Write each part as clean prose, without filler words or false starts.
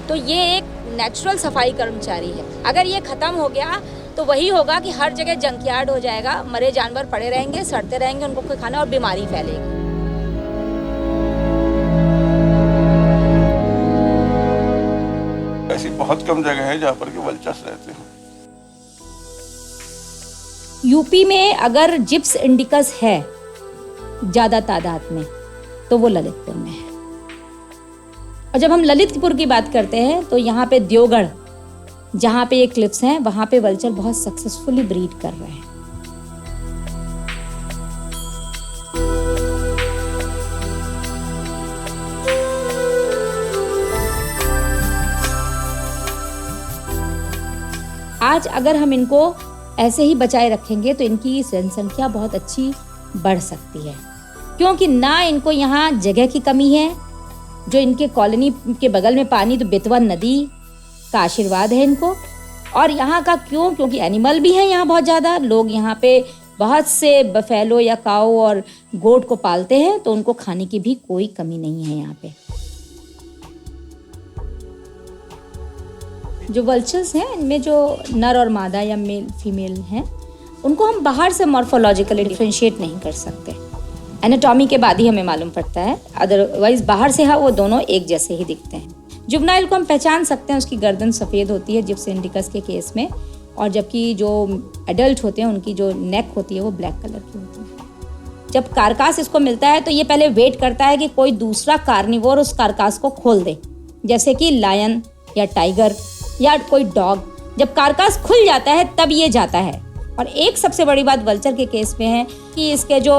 तो ये एक नेचुरल सफाई कर्मचारी है। अगर ये खत्म हो गया तो वही होगा कि हर जगह जंकयार्ड हो जाएगा, मरे जानवर पड़े रहेंगे, सड़ते रहेंगे, उनको कोई खाना और बीमारी फैलेगी। ऐसी बहुत कम जगह है जहाँ पर कि वल्चर्स रहते हैं। यूपी में अगर जिप्स इंडिकस है ज्यादा तादाद में तो वो ललितपुर में है। और जब हम ललितपुर की बात करते हैं तो यहाँ पे देवगढ़, जहाँ पे ये क्लिफ्स हैं, वहाँ पे वल्चर बहुत सक्सेसफुली ब्रीड कर रहे हैं। आज अगर हम इनको ऐसे ही बचाए रखेंगे तो इनकी जनसंख्या बहुत अच्छी बढ़ सकती है, क्योंकि ना इनको यहाँ जगह की कमी है। जो इनके कॉलोनी के बगल में पानी, तो बेतवा नदी का आशीर्वाद है इनको। और यहाँ का क्योंकि एनिमल भी हैं यहाँ बहुत ज़्यादा। लोग यहाँ पे बहुत से बफेलो या काऊ और गोट को पालते हैं, तो उनको खाने की भी कोई कमी नहीं है यहाँ पे। जो वल्चर्स हैं इनमें जो नर और मादा या मेल फीमेल हैं, उनको हम बाहर से मॉर्फोलॉजिकली डिफरेंशिएट नहीं कर सकते। एनाटॉमी के बाद ही हमें मालूम पड़ता है, अदरवाइज बाहर से वो दोनों एक जैसे ही दिखते हैं। जुवेनाइल को हम पहचान सकते हैं, उसकी गर्दन सफ़ेद होती है जिप्स इंडिकस के केस में, और जबकि जो एडल्ट होते हैं उनकी जो नेक होती है वो ब्लैक कलर की होती है। जब कारकास इसको मिलता है तो ये पहले वेट करता है कि कोई दूसरा कार्निवोर उस कारकास को खोल दे, जैसे कि लायन या टाइगर या कोई डॉग। जब कारकास खुल जाता है तब ये जाता है। और एक सबसे बड़ी बात वल्चर के केस में है कि इसके जो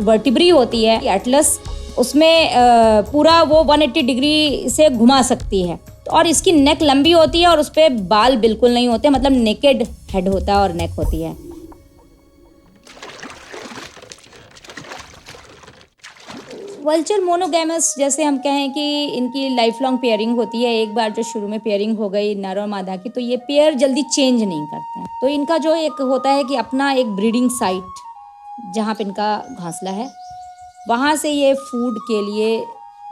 वर्टिब्री होती है एटलस, उसमें पूरा वो 180 डिग्री से घुमा सकती है। और इसकी नेक लंबी होती है और उस पर बाल बिल्कुल नहीं होते, मतलब नेकेड हेड होता है और नेक होती है। वल्चर मोनोगैमस, जैसे हम कहें कि इनकी लाइफ लॉन्ग पेयरिंग होती है। एक बार जो शुरू में पेयरिंग हो गई नर और मादा की, तो ये पेयर जल्दी चेंज नहीं करते हैं। तो इनका जो एक होता है कि अपना एक ब्रीडिंग साइट जहाँ पे इनका घोंसला है, वहाँ से ये फूड के लिए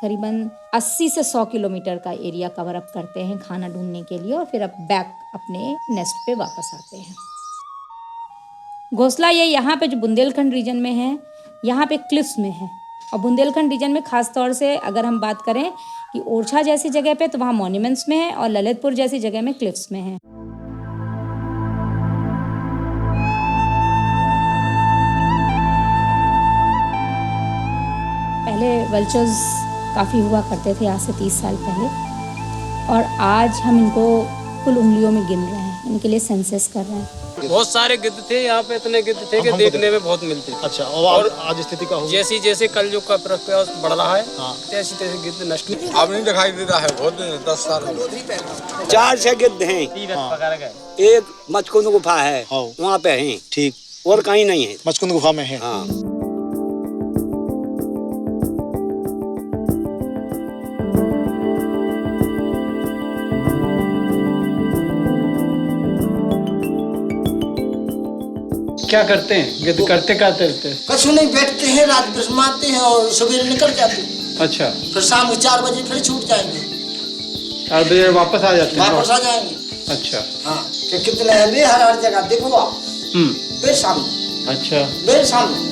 करीबन 80 से 100 किलोमीटर का एरिया कवर अप करते हैं खाना ढूंढने के लिए, और फिर अब बैक अपने नेस्ट पे वापस आते हैं। घोंसला ये यहाँ पे जो बुंदेलखंड रीजन में है, यहाँ पे क्लिफ्स में है। और बुंदेलखंड रीजन में खास तौर से अगर हम बात करें कि ओरछा जैसी जगह पे, तो वहाँ मॉन्यूमेंट्स में है, और ललितपुर जैसी जगह में क्लिफ्स में है। पहले वल्चर्स काफ़ी हुआ करते थे, आज से 30 साल पहले, और आज हम इनको कुल उंगलियों में गिन रहे हैं, इनके लिए सेंसस कर रहे हैं। बहुत सारे गिद्ध थे यहाँ पे, इतने गिद्ध थे कि देखने में बहुत मिलते थे। अच्छा, और आज स्थिति का जैसी जैसे कलयुग का प्रकोप बढ़ रहा है, तैसे तैसे गिद्ध नष्ट अब नहीं दिखाई देता है, बहुत 10 साल 4-6 गिद्ध हैं। एक मचकुंद गुफा है, वहाँ पे हैं, ठीक, और कहीं नहीं है। मचकुंद गुफा में है। हाँ। क्या करते हैं गिद्ध? करते क्या करते हैं? कुछ नहीं, बैठते हैं, रात बिस्माते हैं और सवेरे निकल जाते हैं। अच्छा, फिर शाम को 4 बजे फिर छूट जाएंगे, 4 बजे वापस आ जाते हैं? वापस आ जाएंगे। अच्छा, हाँ, कि कितने हैं बे, हर जगह देखो आप, बे सामने। अच्छा, बे सामने।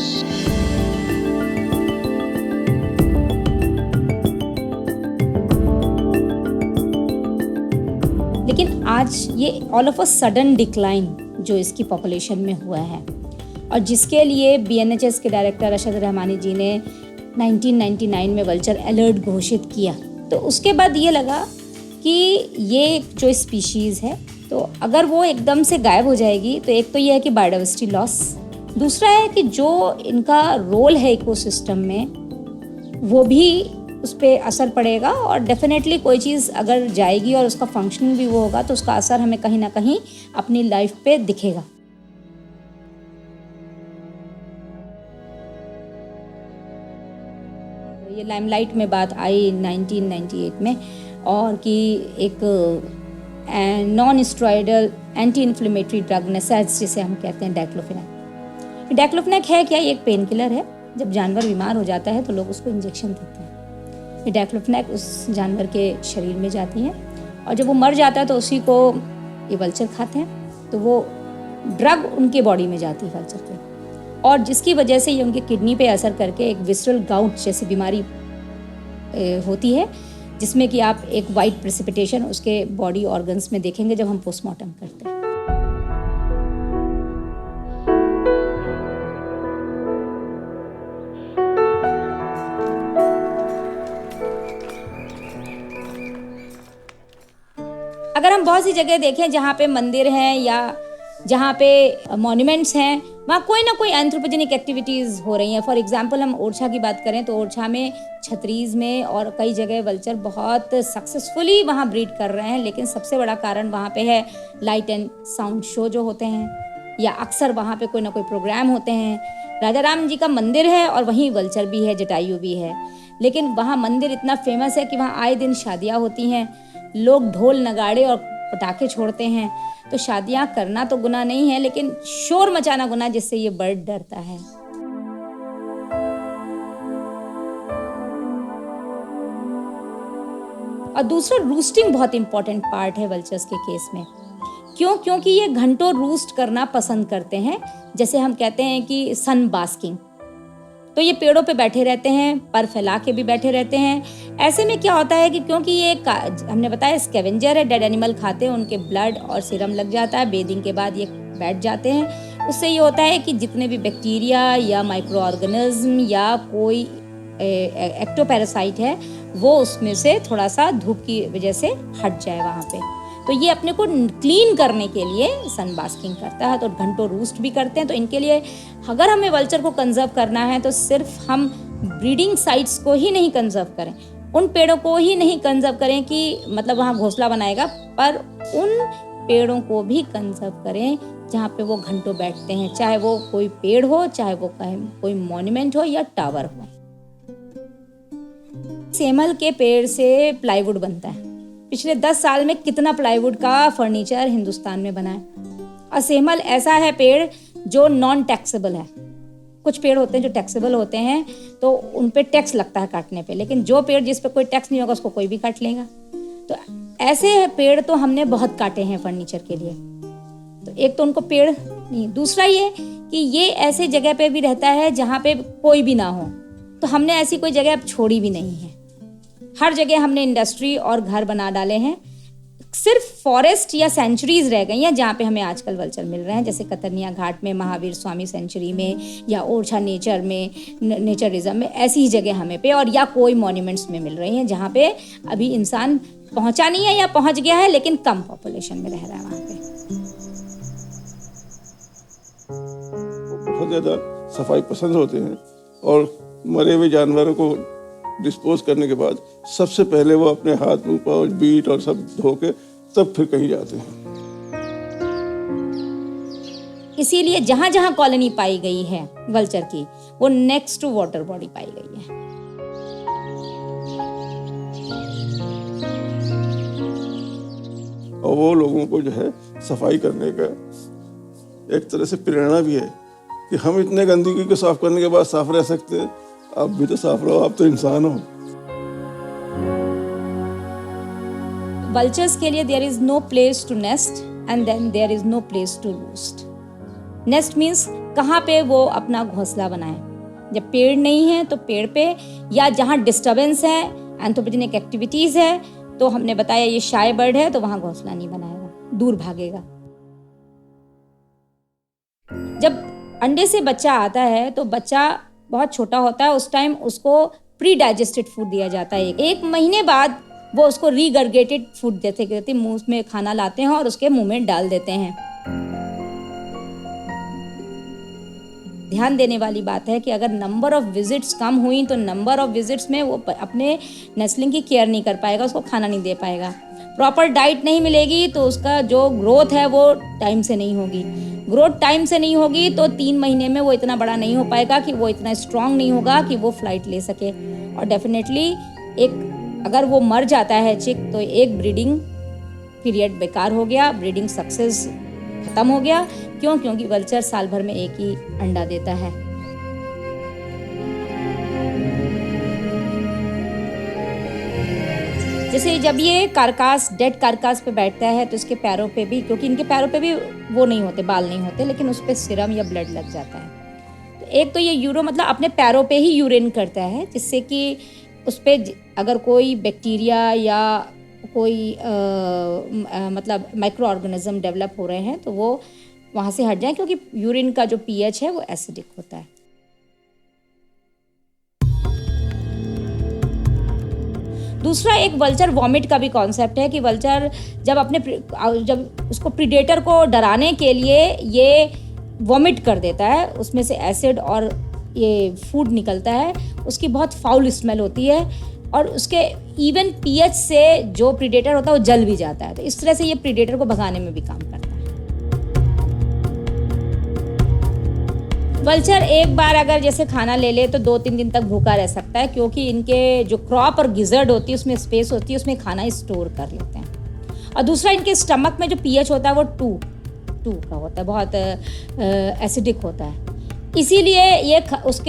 लेकिन आज ये all of a sudden decline जो इसकी पॉपुलेशन में हुआ है, और जिसके लिए BNHS के डायरेक्टर अरशद रहमानी जी ने 1999 में वल्चर अलर्ट घोषित किया। तो उसके बाद ये लगा कि ये जो स्पीशीज़ है, तो अगर वो एकदम से गायब हो जाएगी तो एक तो ये है कि बायोडाइवर्सिटी लॉस, दूसरा है कि जो इनका रोल है इकोसिस्टम में वो भी उस पर असर पड़ेगा। और डेफिनेटली कोई चीज़ अगर जाएगी और उसका फंक्शनिंग भी वो होगा, तो उसका असर हमें कहीं ना कहीं अपनी लाइफ पे दिखेगा। ये लाइमलाइट में बात आई 1998 में, और कि एक non steroidal anti inflammatory drug NSAIDs जिसे हम कहते हैं डाइक्लोफेनेक। डाइक्लोफेनेक है क्या? ये एक पेन किलर है। जब जानवर बीमार हो जाता है तो लोग उसको इंजेक्शन देते हैं। ये डाइक्लोफेनेक उस जानवर के शरीर में जाती है और जब वो मर जाता है तो उसी को ये वल्चर खाते हैं, तो वो ड्रग उनके बॉडी में जाती है वल्चर के, और जिसकी वजह से ये उनके किडनी पे असर करके एक विसरल गाउट जैसी बीमारी होती है, जिसमें कि आप एक वाइट प्रेसिपिटेशन उसके बॉडी ऑर्गन्स में देखेंगे जब हम पोस्टमार्टम करते हैं। अगर हम बहुत सी जगह देखें जहाँ पे मंदिर हैं या जहाँ पे मॉन्यूमेंट्स हैं, वहाँ कोई ना कोई एंथ्रोपोजेनिक एक्टिविटीज़ हो रही हैं। फॉर एग्जांपल हम ओरछा की बात करें तो ओरछा में, छतरीज में और कई जगह वल्चर बहुत सक्सेसफुली वहाँ ब्रीड कर रहे हैं, लेकिन सबसे बड़ा कारण वहाँ पे है लाइट एंड साउंड शो जो होते हैं, या अक्सर वहाँ पे कोई ना कोई प्रोग्राम होते हैं। राजा राम जी का मंदिर है और वहीं वल्चर भी है, जटायु भी है, लेकिन वहाँ मंदिर इतना फेमस है कि वहाँ आए दिन शादियाँ होती हैं, लोग ढोल नगाड़े और पटाखे छोड़ते हैं। तो शादियां करना तो गुनाह नहीं है, लेकिन शोर मचाना गुनाह, जिससे ये बर्ड डरता है। और दूसरा, रूस्टिंग बहुत इंपॉर्टेंट पार्ट है वल्चर्स के केस में। क्यों? क्योंकि ये घंटों रूस्ट करना पसंद करते हैं। जैसे हम कहते हैं कि सन बास्किंग, तो ये पेड़ों पे बैठे रहते हैं, पर फैला के भी बैठे रहते हैं। ऐसे में क्या होता है कि क्योंकि ये हमने बताया स्कैवेंजर है, डेड एनिमल खाते हैं, उनके ब्लड और सीरम लग जाता है, बेदिंग के बाद ये बैठ जाते हैं। उससे ये होता है कि जितने भी बैक्टीरिया या माइक्रो ऑर्गेनिज्म या कोई एक्टोपैरासाइट है वो उसमें से थोड़ा सा धूप की वजह से हट जाए वहाँ पे। तो ये अपने को क्लीन करने के लिए सन बास्किंग करता है, तो घंटों रूस्ट भी करते हैं। तो इनके लिए अगर हमें वल्चर को कंजर्व करना है तो सिर्फ हम ब्रीडिंग साइट्स को ही नहीं कंजर्व करें, उन पेड़ों को ही नहीं कंजर्व करें कि मतलब वहाँ घोंसला बनाएगा, पर उन पेड़ों को भी कंजर्व करें जहाँ पे वो घंटों बैठते हैं, चाहे वो कोई पेड़ हो, चाहे वो कोई मॉन्यूमेंट हो या टावर हो। सेमल के पेड़ से प्लाईवुड बनता है। पिछले 10 साल में कितना प्लाईवुड का फर्नीचर हिंदुस्तान में बना है। और सेमल ऐसा है पेड़ जो नॉन टैक्सेबल है। कुछ पेड़ होते हैं जो टैक्सेबल होते हैं, तो उन पे टैक्स लगता है काटने पे, लेकिन जो पेड़ जिस पे कोई टैक्स नहीं होगा उसको कोई भी काट लेगा। तो ऐसे पेड़ तो हमने बहुत काटे हैं फर्नीचर के लिए। तो एक तो उनको पेड़ नहीं, दूसरा ये कि ये ऐसे जगह पे भी रहता है जहाँ पे कोई भी ना हो, तो हमने ऐसी कोई जगह अब छोड़ी भी नहीं है। हर जगह हमने इंडस्ट्री और घर बना डाले हैं। सिर्फ फॉरेस्ट या सेंचुरीज रह गई हैं जहाँ पे हमें आजकल वल्चर मिल रहे हैं, जैसे कतरनिया घाट में, महावीर स्वामी सेंचुरी में, या ओरछा नेचर में, नेचर रिजर्व में, ऐसी ही जगह हमें पे, और या कोई मॉन्यूमेंट्स में मिल रही हैं जहाँ पे अभी इंसान पहुंचा नहीं है या पहुंच गया है लेकिन कम पॉपुलेशन में रह रहा है वहाँ पे। बहुत ज़्यादा सफाई पसंद होते हैं और मरे हुए जानवरों को डिस्पोज करने के बाद सबसे पहले वो अपने हाथ मुंह पाँव बीट और सब धो के तब फिर कहीं जाते हैं। इसीलिए जहां जहां कॉलोनी पाई गई है वल्चर की, वो नेक्स्ट टू वाटर बॉडी पाई गई है। और वो लोगों को जो है सफाई करने का एक तरह से प्रेरणा भी है कि हम इतने गंदगी को साफ करने के बाद साफ रह सकते हैं, आप भी तो साफ रहो, आप तो इंसान हो। वल्चर्स के लिए there is no place to nest and then there is no place to roost. Nest means कहाँ पे वो अपना घोंसला बनाए। जब पेड़ नहीं है तो पेड़ पे, या जहाँ डिस्टर्बेंस है, एंथ्रोपोजेनिक एक्टिविटीज है, तो हमने बताया ये शाय बर्ड है तो वहाँ घोंसला नहीं बनाएगा, दूर भागेगा। जब अंडे से बच्चा आता है तो बच्चा बहुत छोटा होता है, उस टाइम उसको प्री डाइजेस्टेड फूड दिया जाता है। 1 महीने बाद वो उसको रीगर्गेटेड फूड देते मुंह में खाना लाते हैं और उसके मुंह में डाल देते हैं। ध्यान देने वाली बात है कि अगर नंबर ऑफ विजिट्स कम हुई तो नंबर ऑफ विजिट्स में वो अपने नेस्लिंग की केयर नहीं कर पाएगा, उसको खाना नहीं दे पाएगा। प्रॉपर डाइट नहीं मिलेगी तो उसका जो ग्रोथ है वो टाइम से नहीं होगी। ग्रोथ टाइम से नहीं होगी तो 3 महीने में वो इतना बड़ा नहीं हो पाएगा कि वो इतना स्ट्रांग नहीं होगा कि वो फ्लाइट ले सके। और डेफिनेटली अगर वो मर जाता है चिक, तो एक ब्रीडिंग पीरियड बेकार हो गया, ब्रीडिंग सक्सेस खत्म हो गया। क्यों? क्योंकि वल्चर साल भर में एक ही अंडा देता है। जैसे जब ये कारकास, डेड कारकास पे बैठता है तो इसके पैरों पे भी, क्योंकि इनके पैरों पे भी वो नहीं होते, बाल नहीं होते, लेकिन उस पर सीरम या ब्लड लग जाता है। तो एक तो ये यूरो मतलब अपने पैरों पे ही यूरिन करता है, जिससे कि उस पर अगर कोई बैक्टीरिया या कोई मतलब माइक्रो ऑर्गेनिज्म डेवलप हो रहे हैं तो वो वहाँ से हट जाए, क्योंकि यूरिन का जो पीएच है वो एसिडिक होता है। दूसरा एक वल्चर वॉमिट का भी कॉन्सेप्ट है कि वल्चर जब उसको प्रीडेटर को डराने के लिए ये वॉमिट कर देता है, उसमें से एसिड और ये फूड निकलता है, उसकी बहुत फाउल स्मेल होती है और उसके इवन पीएच से जो प्रीडेटर होता है वो जल भी जाता है। तो इस तरह से ये प्रीडेटर को भगाने में भी काम करता है। वल्चर एक बार अगर जैसे खाना ले ले तो 2-3 दिन तक भूखा रह सकता है, क्योंकि इनके जो क्रॉप और गिजर्ड होती है उसमें स्पेस होती है, उसमें खाना स्टोर कर लेते हैं। और दूसरा इनके स्टमक में जो पीएच होता है वो 2 का होता है, बहुत एसिडिक होता है। इसीलिए ये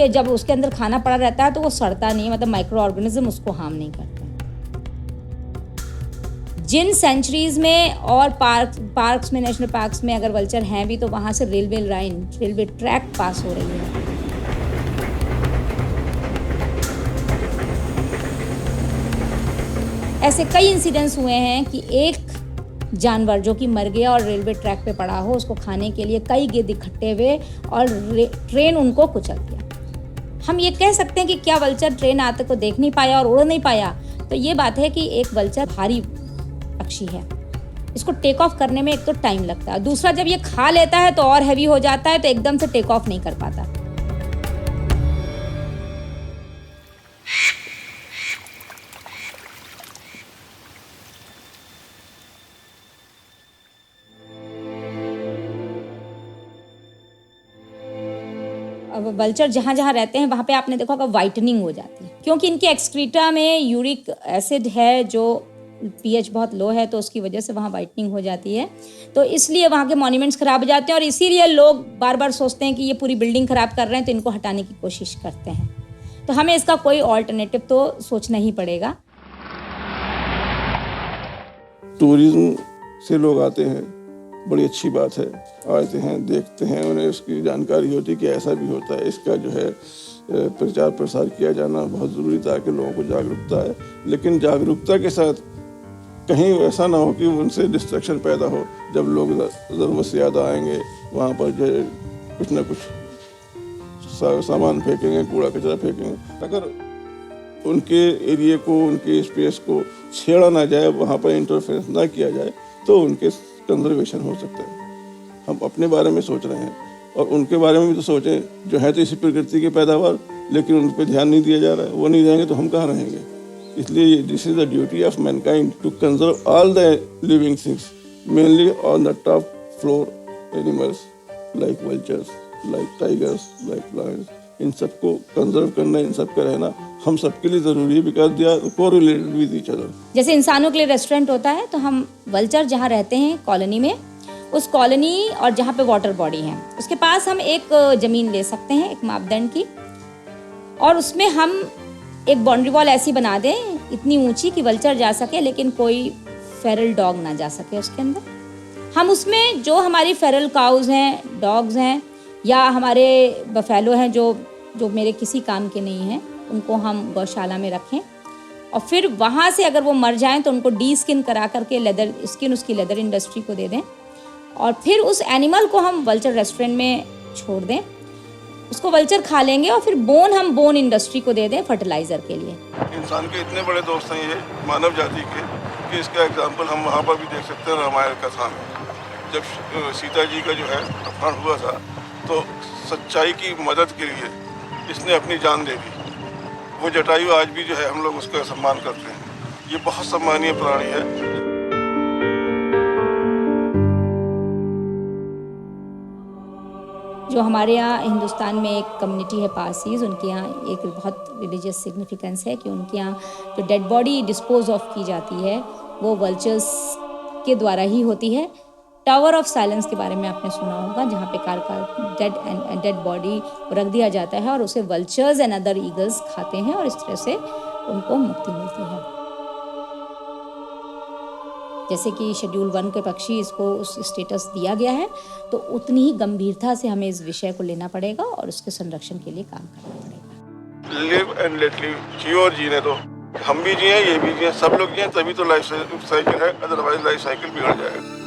जब उसके अंदर खाना पड़ा रहता है तो वो सड़ता नहीं है, मतलब माइक्रो ऑर्गेनिज्म उसको हार्म नहीं करते। जिन सेंचुरीज में और पार्क्स में, नेशनल पार्क्स में अगर वल्चर हैं भी तो वहाँ से रेलवे ट्रैक पास हो रही है। ऐसे कई इंसिडेंट्स हुए हैं कि एक जानवर जो कि मर गया और रेलवे ट्रैक पे पड़ा हो, उसको खाने के लिए कई गिद्ध इकट्ठे हुए और ट्रेन उनको कुचल दिया। हम ये कह सकते हैं कि क्या वल्चर ट्रेन आते को देख नहीं पाया और उड़ नहीं पाया? तो ये बात है कि एक वल्चर भारी पक्षी है, इसको टेक ऑफ करने में एक तो टाइम लगता है, दूसरा जब ये खा लेता है तो और हैवी हो जाता है, तो एकदम से टेक ऑफ नहीं कर पाता। अब वल्चर जहाँ जहाँ रहते हैं वहाँ पे आपने देखा होगा वाइटनिंग हो जाती है, क्योंकि इनके एक्सक्रीटा में यूरिक एसिड है, जो पीएच बहुत लो है, तो उसकी वजह से वहाँ वाइटनिंग हो जाती है। तो इसलिए वहाँ के मॉन्यूमेंट्स खराब हो जाते हैं और इसीलिए लोग बार बार सोचते हैं कि ये पूरी बिल्डिंग खराब कर रहे हैं तो इनको हटाने की कोशिश करते हैं। तो हमें इसका कोई ऑल्टरनेटिव तो सोचना ही पड़ेगा। टूरिज्म से लोग आते हैं, बड़ी अच्छी बात है, आते हैं, देखते हैं, उन्हें उसकी जानकारी होती है कि ऐसा भी होता है। इसका जो है प्रचार प्रसार किया जाना बहुत ज़रूरी, ताकि लोगों को जागरूकता है। लेकिन जागरूकता के साथ कहीं ऐसा ना हो कि उनसे डिस्ट्रक्शन पैदा हो। जब लोग ज़रूरत से ज़्यादा आएंगे, वहाँ पर जो है कुछ ना कुछ सामान फेंकेंगे, कूड़ा कचरा फेंकेंगे। अगर उनके एरिया को, उनके स्पेस को छेड़ा ना जाए, वहाँ पर इंटरफेरेंस ना किया जाए, तो उनके कंजर्वेशन हो सकता है। हम अपने बारे में सोच रहे हैं और उनके बारे में भी तो सोचें, जो है तो इसी प्रकृति की पैदावार, लेकिन उन पर ध्यान नहीं दिया जा रहा है। वो नहीं जाएंगे तो हम कहाँ रहेंगे? इसलिए this is the duty of mankind to conserve all the living things, mainly on the top floor animals like vultures, like tigers, like lions. इन सबको कंजर्व करना, इन सब का रहना हम सबके लिए ज़रूरी है, because they are correlated with each other. जैसे इंसानों के लिए रेस्टोरेंट होता है, तो हम वल्चर जहाँ रहते हैं कॉलोनी में, उस कॉलोनी और जहाँ पे वाटर बॉडी है उसके पास हम एक ज़मीन ले सकते हैं, एक मापदंड की, और उसमें हम एक बाउंड्री वॉल ऐसी बना दें इतनी ऊंची कि वल्चर जा सके, लेकिन कोई फेरल डॉग ना जा सके उसके अंदर। हम उसमें जो हमारी फेरल काउज हैं, डॉग्स हैं, या हमारे बफेलो हैं जो मेरे किसी काम के नहीं हैं, उनको हम गौशाला में रखें, और फिर वहाँ से अगर वो मर जाएं तो उनको डी स्किन करा करके लेदर स्किन उसकी लेदर इंडस्ट्री को दे दें, और फिर उस एनिमल को हम वल्चर रेस्टोरेंट में छोड़ दें, उसको वल्चर खा लेंगे, और फिर बोन हम बोन इंडस्ट्री को दे दें फर्टिलाइजर के लिए। इंसान के इतने बड़े दोस्त हैं ये मानव जाति के, कि इसका एग्जाम्पल हम वहाँ पर भी देख सकते हैं रामायण कथा में। जब सीता जी का जो है अपहरण हुआ था, तो सच्चाई की मदद के लिए इसने अपनी जान दे दी। वो जटायु आज भी जो है हम लोग उसका सम्मान करते हैं। ये बहुत सम्मानीय प्राणी है। जो हमारे यहाँ हिंदुस्तान में एक कम्युनिटी है पारसीज, उनके यहाँ एक बहुत रिलीजियस सिग्निफिकेंस है कि उनके यहाँ जो डेड बॉडी डिस्पोज ऑफ की जाती है वो वल्चर्स के द्वारा ही होती है। टावर ऑफ साइलेंस के बारे में आपने सुना होगा, जहाँ पे कार डेड बॉडी रख दिया जाता है और उसे वल्चर्स एंड अदर ईगल्स खाते हैं, और इस तरह से उनको मुक्ति मिलती है। जैसे कि शेड्यूल 1 के पक्षी इसको उस स्टेटस दिया गया है, तो उतनी ही गंभीरता से हमें इस विषय को लेना पड़ेगा और उसके संरक्षण के लिए काम करना पड़ेगा। लिव एंड लेट लिव, जियो और जीने दो। हम भी जिए, ये भी जिए, सब लोग जिए, तभी तो लाइफ साइकिल है, अदरवाइज लाइफ साइकिल बिगड़ जाएगा।